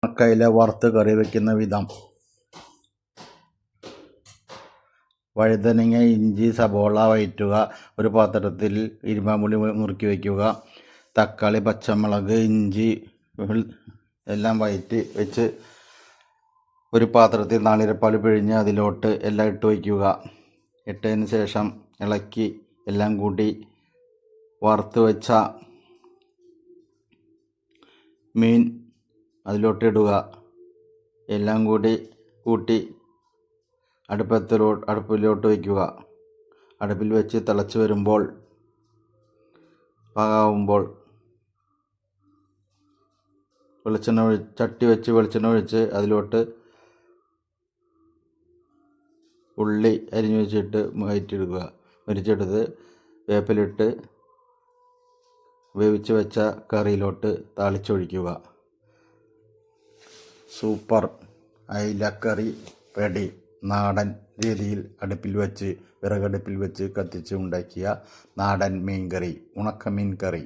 ഉണക്കയില വറുത്ത് കറി വയ്ക്കുന്ന വിധം. വഴുതനങ്ങ, ഇഞ്ചി, സബോള വഴറ്റുക. ഒരു പാത്രത്തിൽ ഇരുമ്പാമ്പുളി മുറുക്കി വയ്ക്കുക. തക്കാളി, പച്ചമുളക്, ഇഞ്ചി എല്ലാം വഴറ്റി വെച്ച് ഒരു പാത്രത്തിൽ നാളികേരപ്പാൽ പിഴിഞ്ഞ് അതിലോട്ട് എല്ലാം ഇട്ട് വയ്ക്കുക. ഇട്ടതിന് ശേഷം ഇളക്കി എല്ലാം കൂട്ടി വറുത്ത് വെച്ച മീൻ അതിലോട്ട് ഇടുക. എല്ലാം കൂട്ടി അടുപ്പിലോട്ട് വയ്ക്കുക. അടുപ്പിൽ വെച്ച് തിളച്ച് വരുമ്പോൾ പാകമാകുമ്പോൾ ചട്ടി വെച്ച് വെളിച്ചെണ്ണ ഒഴിച്ച് അതിലോട്ട് ഉള്ളി അരിഞ്ഞ് വെച്ചിട്ട് മരിച്ചെടുത്ത് വേപ്പിലിട്ട് വേവിച്ച് വെച്ച കറിയിലോട്ട് താളിച്ചൊഴിക്കുക. Super അയിലക്കറി ready. നാടൻ രീതിയിൽ വിറകടുപ്പിൽ വെച്ച് കത്തിച്ച് ഉണ്ടാക്കിയ നാടൻ മീൻ കറി, ഉണക്കമീൻ കറി.